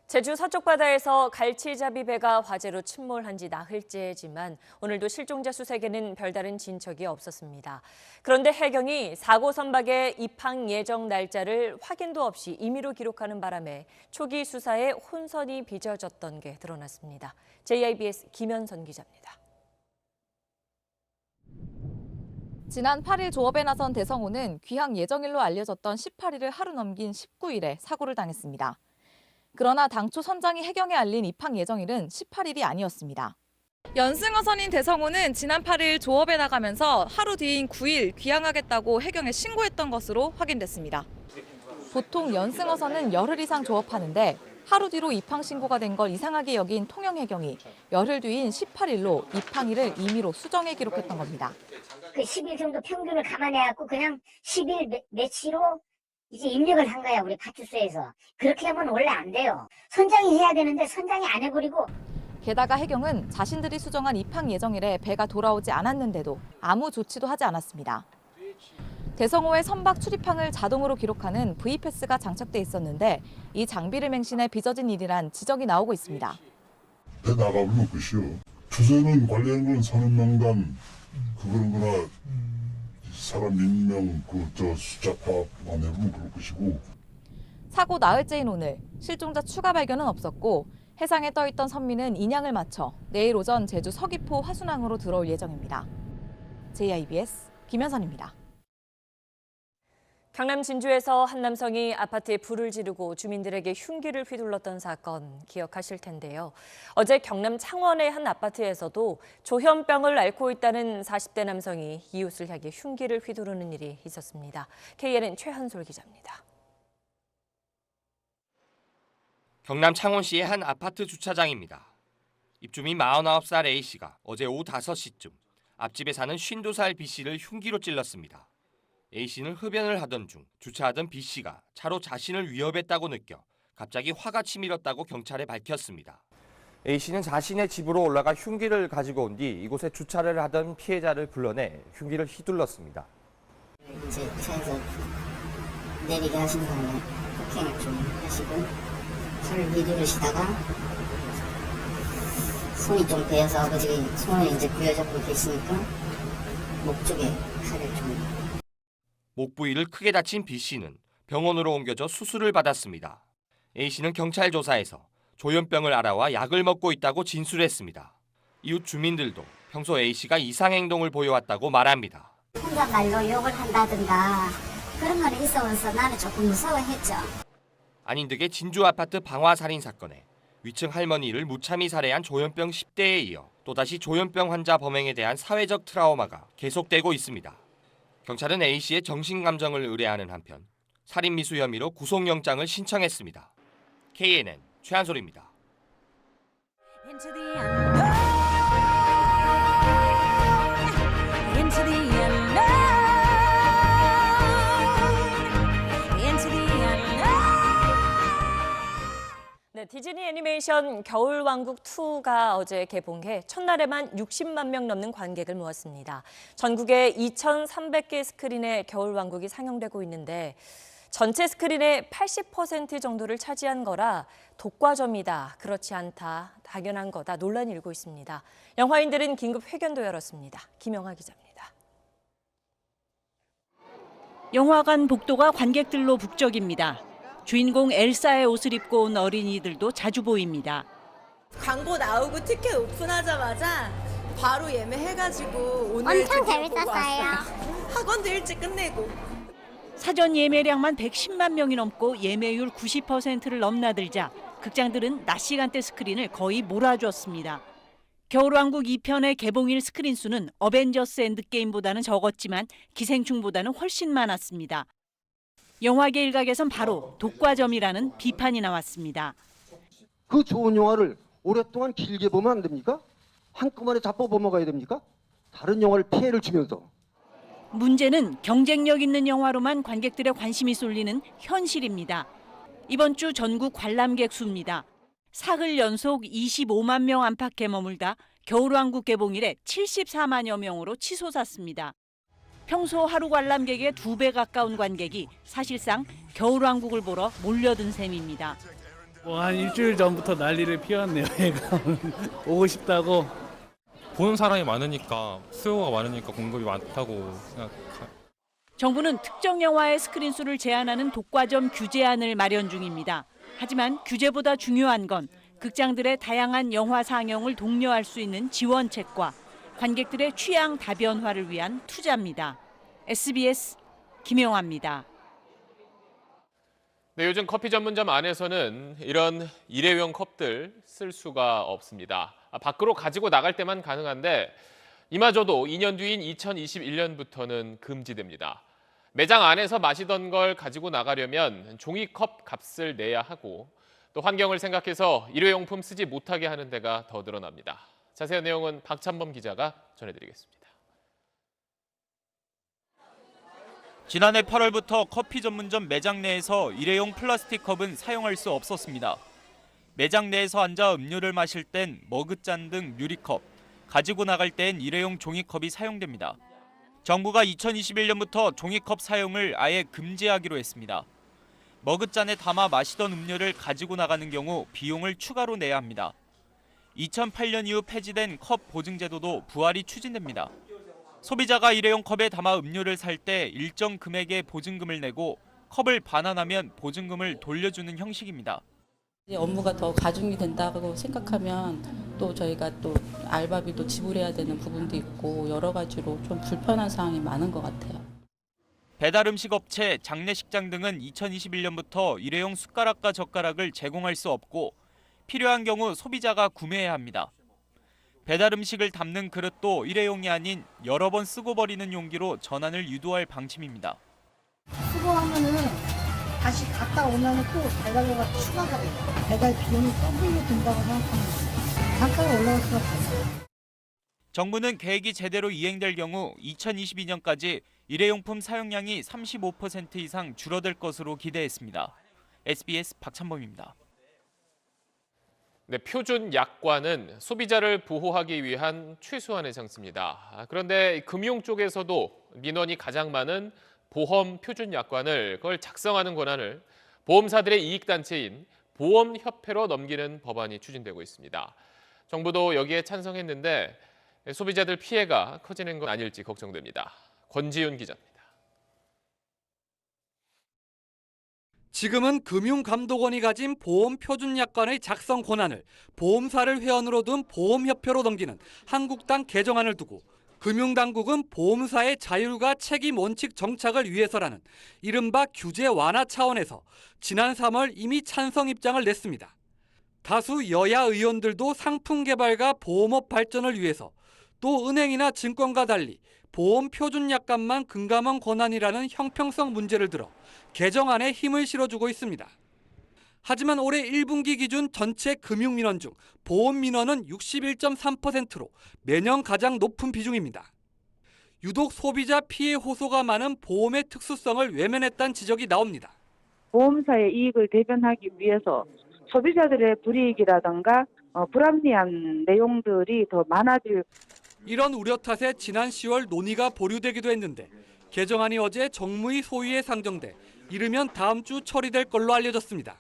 S1: 제주 서쪽 바다에서 갈치잡이 배가 화재로 침몰한 지 나흘째지만 오늘도 실종자 수색에는 별다른 진척이 없었습니다. 그런데 해경이 사고 선박의 입항 예정 날짜를 확인도 없이 임의로 기록하는 바람에 초기 수사에 혼선이 빚어졌던 게 드러났습니다. JIBS 김현선 기자입니다.
S8: 지난 8일 조업에 나선 대성호는 귀향 예정일로 알려졌던 18일을 하루 넘긴 19일에 사고를 당했습니다. 그러나 당초 선장이 해경에 알린 입항 예정일은 18일이 아니었습니다. 연승어선인 대성호는 지난 8일 조업에 나가면서 하루 뒤인 9일 귀향하겠다고 해경에 신고했던 것으로 확인됐습니다. 보통 연승어선은 열흘 이상 조업하는데 하루 뒤로 입항 신고가 된 걸 이상하게 여긴 통영해경이 열흘 뒤인 18일로 입항일을 임의로 수정해 기록했던 겁니다.
S10: 그 10일 정도 평균을 감안해갖고 그냥 10일 며칠로 이제 입력을 한 거야, 우리 파출소에서. 그렇게 하면 원래 안 돼요. 선장이 해야 되는데 선장이 안 해버리고.
S8: 게다가 해경은 자신들이 수정한 입항 예정일에 배가 돌아오지 않았는데도 아무 조치도 하지 않았습니다. 대성호의 선박 출입항을 자동으로 기록하는 V패스가 장착돼 있었는데 이 장비를 맹신해 빚어진 일이란 지적이 나오고 있습니다.
S11: 배 나가면 끝이요. 주소는 관리하는 건 선언명단 그런 거나 사람 인명 숫자 파악만 해보면 그럴 것이고.
S8: 사고 나흘째인 오늘 실종자 추가 발견은 없었고 해상에 떠있던 선미는 인양을 마쳐 내일 오전 제주 서귀포 화순항으로 들어올 예정입니다. JIBS 김현선입니다.
S1: 경남 진주에서 한 남성이 아파트에 불을 지르고 주민들에게 흉기를 휘둘렀던 사건 기억하실 텐데요. 어제 경남 창원의 한 아파트에서도 조현병을 앓고 있다는 40대 남성이 이웃을 향해 흉기를 휘두르는 일이 있었습니다. KNN 최한솔 기자입니다.
S2: 경남 창원시의 한 아파트 주차장입니다. 입주민 49살 A씨가 어제 오후 5시쯤 앞집에 사는 52살 B씨를 흉기로 찔렀습니다. A씨는 흡연을 하던 중 주차하던 B씨가 차로 자신을 위협했다고 느껴 갑자기 화가 치밀었다고 경찰에 밝혔습니다. A씨는 자신의 집으로 올라가 흉기를 가지고 온 뒤 이곳에 주차를 하던 피해자를 불러내 흉기를 휘둘렀습니다.
S4: 이제 차에서 내리게 하신 다음에 폭행을 좀 하시고 차를 휘두르시다가 손이 좀 베어서 아버지 손을 이제 부여잡고 계시니까 목 쪽에 칼을 좀.
S2: 목 부위를 크게 다친 B씨는 병원으로 옮겨져 수술을 받았습니다. A씨는 경찰 조사에서 조현병을 알아와 약을 먹고 있다고 진술했습니다. 이웃 주민들도 평소 A씨가 이상 행동을 보여왔다고 말합니다.
S10: 혼잣말로 욕을 한다든가 그런 건 있어서 나는 조금 무서워했죠.
S2: 아닌 득의 진주 아파트 방화 살인 사건에 위층 할머니를 무참히 살해한 조현병 10대에 이어 또다시 조현병 환자 범행에 대한 사회적 트라우마가 계속되고 있습니다. 경찰은 A씨의 정신감정을 의뢰하는 한편 살인미수 혐의로 구속영장을 신청했습니다. KNN 최한솔입니다.
S1: 네, 디즈니 애니메이션 겨울왕국 2가 어제 개봉해 첫날에만 60만 명 넘는 관객을 모았습니다. 전국에 2,300개 스크린의 겨울왕국이 상영되고 있는데 전체 스크린의 80% 정도를 차지한 거라 독과점이다, 그렇지 않다, 당연한 거다 논란이 일고 있습니다. 영화인들은 긴급 회견도 열었습니다. 김영하 기자입니다.
S12: 영화관 복도가 관객들로 북적입니다. 주인공 엘사의 옷을 입고 온 어린이들도 자주 보입니다.
S13: 광고 나오고 티켓 오픈하자마자 바로 예매해가지고 오늘
S10: 엄청 재밌었어요.
S13: 학원도 일찍 끝내고.
S12: 사전 예매량만 110만 명이 넘고 예매율 90%를 넘나들자 극장들은 낮 시간대 스크린을 거의 몰아주었습니다. 겨울왕국 2편의 개봉일 스크린 수는 어벤져스 엔드게임보다는 적었지만 기생충보다는 훨씬 많았습니다. 영화계 일각에선 바로 독과점이라는 비판이 나왔습니다.
S14: 그 좋은 영화를 오랫동안 길게 보면 안 됩니까? 한꺼번에 다 뽑아먹어야 됩니까? 다른 영화를 피해를 주면서.
S12: 문제는 경쟁력 있는 영화로만 관객들의 관심이 쏠리는 현실입니다. 이번 주 전국 관람객 수입니다. 사흘 연속 25만 명 안팎에 머물다 겨울왕국 개봉 이래 74만여 명으로 치솟았습니다. 평소 하루 관람객의 2배 가까운 관객이 사실상 겨울왕국을 보러 몰려든 셈입니다.
S15: 한 일주일 전부터 난리를 피웠네요. 얘가 오고 싶다고.
S16: 보는 사람이 많으니까 수요가 많으니까 공급이 많다고 생각합니다.
S12: 정부는 특정 영화의 스크린 수를 제한하는 독과점 규제안을 마련 중입니다. 하지만 규제보다 중요한 건 극장들의 다양한 영화 상영을 독려할 수 있는 지원책과 관객들의 취향 다변화를 위한 투자입니다. SBS 김영아입니다.
S6: 네, 요즘 커피 전문점 안에서는 이런 일회용 컵들 쓸 수가 없습니다. 밖으로 가지고 나갈 때만 가능한데 이마저도 2년 뒤인 2021년부터는 금지됩니다. 매장 안에서 마시던 걸 가지고 나가려면 종이컵 값을 내야 하고 또 환경을 생각해서 일회용품 쓰지 못하게 하는 데가 더 늘어납니다. 자세한 내용은 박찬범 기자가 전해드리겠습니다.
S18: 지난해 8월부터 커피 전문점 매장 내에서 일회용 플라스틱 컵은 사용할 수 없었습니다. 매장 내에서 앉아 음료를 마실 땐 머그잔 등 유리컵, 가지고 나갈 땐 일회용 종이컵이 사용됩니다. 정부가 2021년부터 종이컵 사용을 아예 금지하기로 했습니다. 머그잔에 담아 마시던 음료를 가지고 나가는 경우 비용을 추가로 내야 합니다. 2008년 이후 폐지된 컵 보증 제도도 부활이 추진됩니다. 소비자가 일회용 컵에 담아 음료를 살 때 일정 금액의 보증금을 내고 컵을 반환하면 보증금을 돌려주는 형식입니다.
S28: 업무가 더 가중이 된다고 생각하면 또 저희가 또 알바비도 지불해야 되는 부분도 있고 여러 가지로 좀 불편한 상황이 많은 것 같아요.
S18: 배달음식 업체, 장례식장 등은 2021년부터 일회용 숟가락과 젓가락을 제공할 수 없고 필요한 경우 소비자가 구매해야 합니다. 배달음식을 담는 그릇도 일회용이 아닌 여러 번 쓰고 버리는 용기로 전환을 유도할 방침입니다.
S19: 수거하면은 다시 갔다 오면 또 달달로가 추가가 돼요. 배달 비용이 더블로 든다고 생각합니다. 단가가 올라갈 수밖에 없어요.
S18: 정부는 계획이 제대로 이행될 경우 2022년까지 일회용품 사용량이 35% 이상 줄어들 것으로 기대했습니다. SBS 박찬범입니다.
S6: 네, 표준 약관은 소비자를 보호하기 위한 최소한의 장치입니다. 그런데 금융 쪽에서도 민원이 가장 많은 보험 표준 약관을 그걸 작성하는 권한을 보험사들의 이익단체인 보험협회로 넘기는 법안이 추진되고 있습니다. 정부도 여기에 찬성했는데 소비자들 피해가 커지는 건 아닐지 걱정됩니다. 권지윤 기자입니다.
S20: 지금은 금융감독원이 가진 보험표준약관의 작성 권한을 보험사를 회원으로 둔 보험협회로 넘기는 한국당 개정안을 두고 금융당국은 보험사의 자율과 책임 원칙 정착을 위해서라는 이른바 규제 완화 차원에서 지난 3월 이미 찬성 입장을 냈습니다. 다수 여야 의원들도 상품 개발과 보험업 발전을 위해서 또 은행이나 증권과 달리 보험 표준 약관만 금감원 권한이라는 형평성 문제를 들어 개정안에 힘을 실어주고 있습니다. 하지만 올해 1분기 기준 전체 금융민원 중 보험민원은 61.3%로 매년 가장 높은 비중입니다. 유독 소비자 피해 호소가 많은 보험의 특수성을 외면했다는 지적이 나옵니다.
S21: 보험사의 이익을 대변하기 위해서 소비자들의 불이익이라든가 불합리한 내용들이 더 많아질.
S20: 이런 우려 탓에 지난 10월 논의가 보류되기도 했는데 개정안이 어제 정무위 소위에 상정돼 이르면 다음 주 처리될 걸로 알려졌습니다.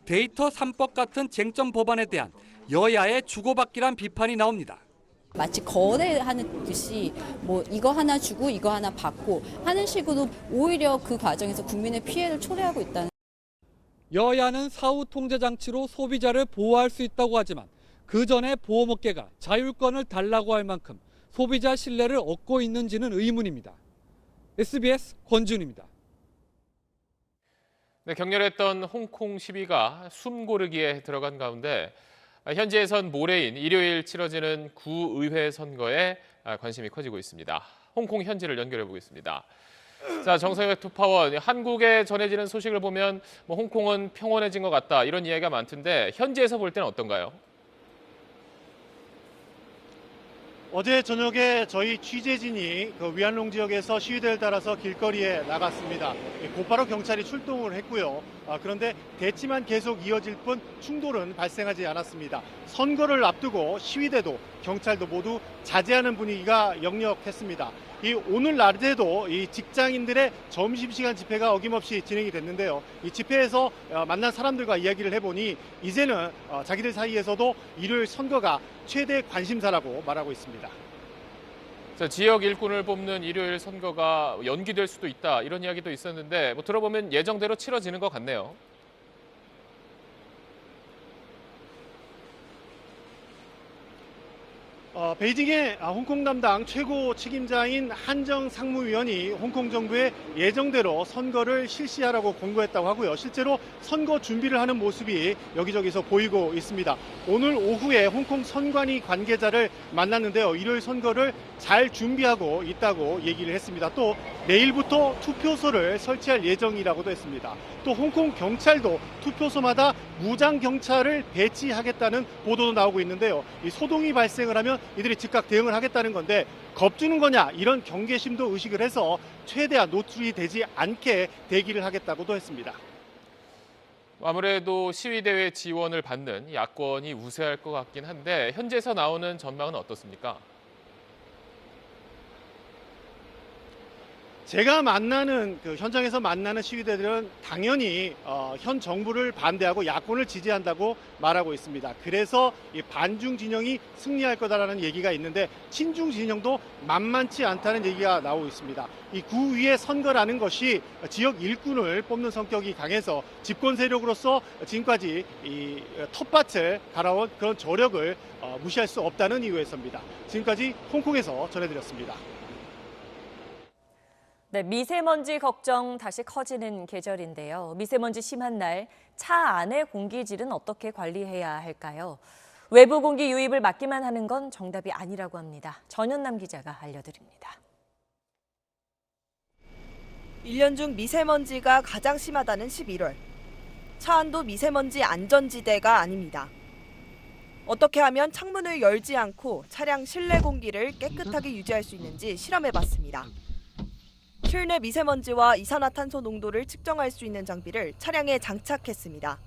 S20: 데이터 3법 같은 쟁점 법안에 대한 여야의 주고받기란 비판이 나옵니다.
S28: 마치 거래하는 듯이 뭐 이거 하나 주고 이거 하나 받고 하는 식으로 오히려 그 과정에서 국민의 피해를 초래하고 있다는.
S20: 여야는 사후 통제 장치로 소비자를 보호할 수 있다고 하지만 그 전에 보험업계가 자율권을 달라고 할 만큼 소비자 신뢰를 얻고 있는지는 의문입니다. SBS 권준입니다.
S6: 네, 격렬했던 홍콩 시위가 숨 고르기에 들어간 가운데 현지에선 모레인 일요일 치러지는 구의회 선거에 관심이 커지고 있습니다. 홍콩 현지를 연결해 보겠습니다. 자, 정성혁 특파원, 한국에 전해지는 소식을 보면 홍콩은 평온해진 것 같다 이런 이야기가 많던데 현지에서 볼 때는 어떤가요?
S3: 어제 저녁에 저희 취재진이 그 위안동 지역에서 시위대를 따라서 길거리에 나갔습니다. 곧바로 경찰이 출동을 했고요. 그런데 대치만 계속 이어질 뿐 충돌은 발생하지 않았습니다. 선거를 앞두고 시위대도 경찰도 모두 자제하는 분위기가 역력했습니다. 오늘 낮에도 이 직장인들의 점심시간 집회가 어김없이 진행이 됐는데요. 이 집회에서 만난 사람들과 이야기를 해보니 이제는 자기들 사이에서도 일요일 선거가 최대 관심사라고 말하고 있습니다.
S6: 자, 지역 일꾼을 뽑는 일요일 선거가 연기될 수도 있다 이런 이야기도 있었는데 들어보면 예정대로 치러지는 것 같네요.
S3: 베이징의 홍콩 담당 최고 책임자인 한정 상무위원이 홍콩 정부에 예정대로 선거를 실시하라고 권고했다고 하고요. 실제로 선거 준비를 하는 모습이 여기저기서 보이고 있습니다. 오늘 오후에 홍콩 선관위 관계자를 만났는데요. 일요일 선거를 잘 준비하고 있다고 얘기를 했습니다. 또 내일부터 투표소를 설치할 예정이라고도 했습니다. 또 홍콩 경찰도 투표소마다 무장 경찰을 배치하겠다는 보도도 나오고 있는데요. 이 소동이 발생을 하면 이들이 즉각 대응을 하겠다는 건데 겁주는 거냐 이런 경계심도 의식을 해서 최대한 노출이 되지 않게 대기를 하겠다고도 했습니다.
S6: 아무래도 시위대의 지원을 받는 야권이 우세할 것 같긴 한데 현지에서 나오는 전망은 어떻습니까?
S3: 제가 만나는 현장에서 만나는 시위대들은 당연히 현 정부를 반대하고 야권을 지지한다고 말하고 있습니다. 그래서 이 반중 진영이 승리할 거다라는 얘기가 있는데 친중 진영도 만만치 않다는 얘기가 나오고 있습니다. 이 구위의 선거라는 것이 지역 일꾼을 뽑는 성격이 강해서 집권 세력으로서 지금까지 이 텃밭을 갈아온 그런 저력을 무시할 수 없다는 이유에서입니다. 지금까지 홍콩에서 전해드렸습니다.
S1: 네, 미세먼지 걱정 다시 커지는 계절인데요. 미세먼지 심한 날 차 안의 공기질은 어떻게 관리해야 할까요? 외부 공기 유입을 막기만 하는 건 정답이 아니라고 합니다. 전현남 기자가 알려드립니다.
S13: 1년 중 미세먼지가 가장 심하다는 11월. 차 안도 미세먼지 안전지대가 아닙니다. 어떻게 하면 창문을 열지 않고 차량 실내 공기를 깨끗하게 유지할 수 있는지 실험해봤습니다. 실내 미세먼지와 이산화탄소 농도를 측정할 수 있는 장비를 차량에 장착했습니다.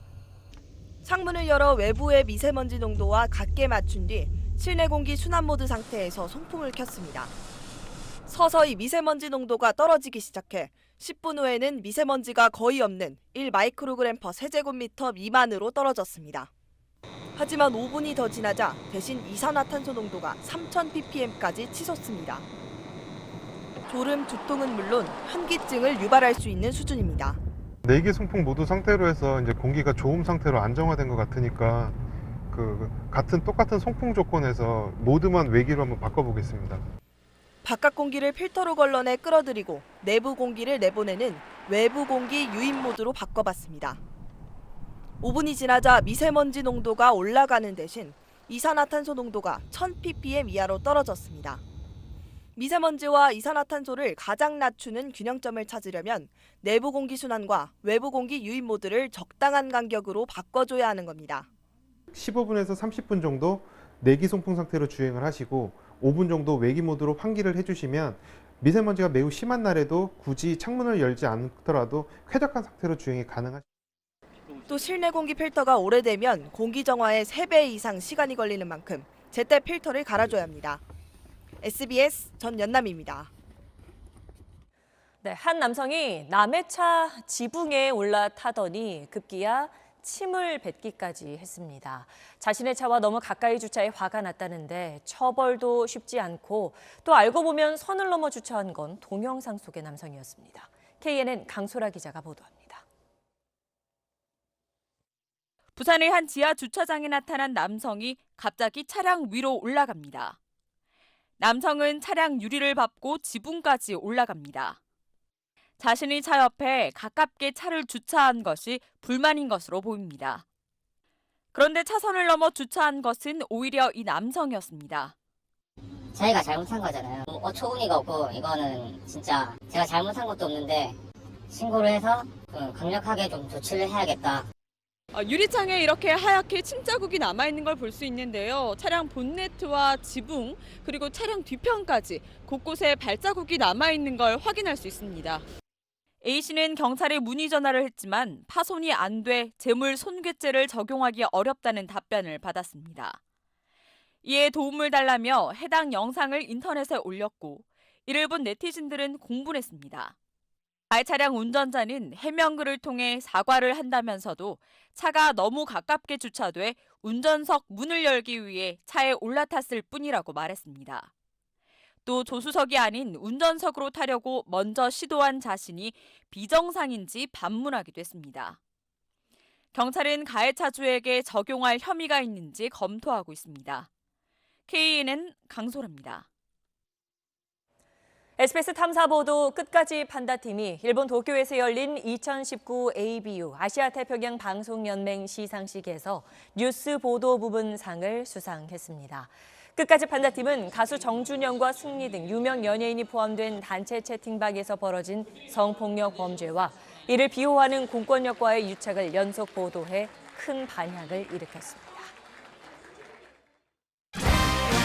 S13: 창문을 열어 외부의 미세먼지 농도와 같게 맞춘 뒤 실내 공기 순환 모드 상태에서 송풍을 켰습니다. 서서히 미세먼지 농도가 떨어지기 시작해 10분 후에는 미세먼지가 거의 없는 1마이크로그램/j 세제곱미터 미만으로 떨어졌습니다. 하지만 5분이 더 지나자 대신 이산화탄소 농도가 3000ppm까지 치솟습니다. 졸음, 두통은 물론 현기증을 유발할 수 있는 수준입니다.
S5: 4개 송풍 모두 상태로 해서 이제 공기가 좋음 상태로 안정화된 것 같으니까 똑같은 송풍 조건에서 모드만 외기로 한번 바꿔보겠습니다.
S13: 바깥 공기를 필터로 걸러내 끌어들이고 내부 공기를 내보내는 외부 공기 유입 모드로 바꿔봤습니다. 5분이 지나자 미세먼지 농도가 올라가는 대신 이산화탄소 농도가 1000ppm 이하로 떨어졌습니다. 미세먼지와 이산화탄소를 가장 낮추는 균형점을 찾으려면 내부 공기 순환과 외부 공기 유입 모드를 적당한 간격으로 바꿔줘야 하는 겁니다.
S5: 15분에서 30분 정도 내기 송풍 상태로 주행을 하시고 5분 정도 외기 모드로 환기를 해주시면 미세먼지가 매우 심한 날에도 굳이 창문을 열지 않더라도 쾌적한 상태로 주행이 가능하십니다.
S13: 또 실내 공기 필터가 오래되면 공기 정화에 3배 이상 시간이 걸리는 만큼 제때 필터를 갈아줘야 합니다. SBS 전연남입니다.
S1: 네, 한 남성이 남의 차 지붕에 올라타더니 급기야 침을 뱉기까지 했습니다. 자신의 차와 너무 가까이 주차해 화가 났다는데 처벌도 쉽지 않고 또 알고 보면 선을 넘어 주차한 건 동영상 속의 남성이었습니다. KNN 강소라 기자가 보도합니다.
S9: 부산의 한 지하 주차장에 나타난 남성이 갑자기 차량 위로 올라갑니다. 남성은 차량 유리를 밟고 지붕까지 올라갑니다. 자신의 차 옆에 가깝게 차를 주차한 것이 불만인 것으로 보입니다. 그런데 차선을 넘어 주차한 것은 오히려 이 남성이었습니다.
S22: 저희가 잘못한 거잖아요. 어처구니가 없고 이거는 진짜 제가 잘못한 것도 없는데 신고를 해서 강력하게 좀 조치를 해야겠다.
S7: 유리창에 이렇게 하얗게 침자국이 남아있는 걸 볼 수 있는데요. 차량 본네트와 지붕 그리고 차량 뒤편까지 곳곳에 발자국이 남아있는 걸 확인할 수 있습니다.
S9: A씨는 경찰에 문의 전화를 했지만 파손이 안 돼 재물 손괴죄를 적용하기 어렵다는 답변을 받았습니다. 이에 도움을 달라며 해당 영상을 인터넷에 올렸고 이를 본 네티즌들은 공분했습니다. 가해 차량 운전자는 해명글을 통해 사과를 한다면서도 차가 너무 가깝게 주차돼 운전석 문을 열기 위해 차에 올라탔을 뿐이라고 말했습니다. 또 조수석이 아닌 운전석으로 타려고 먼저 시도한 자신이 비정상인지 반문하기도 했습니다. 경찰은 가해 차주에게 적용할 혐의가 있는지 검토하고 있습니다. KNN 강소라입니다.
S1: SBS 탐사보도 끝까지 판다팀이 일본 도쿄에서 열린 2019 ABU 아시아태평양 방송연맹 시상식에서 뉴스 보도 부분 상을 수상했습니다. 끝까지 판다팀은 가수 정준영과 승리 등 유명 연예인이 포함된 단체 채팅방에서 벌어진 성폭력 범죄와 이를 비호하는 공권력과의 유착을 연속 보도해 큰 반향을 일으켰습니다.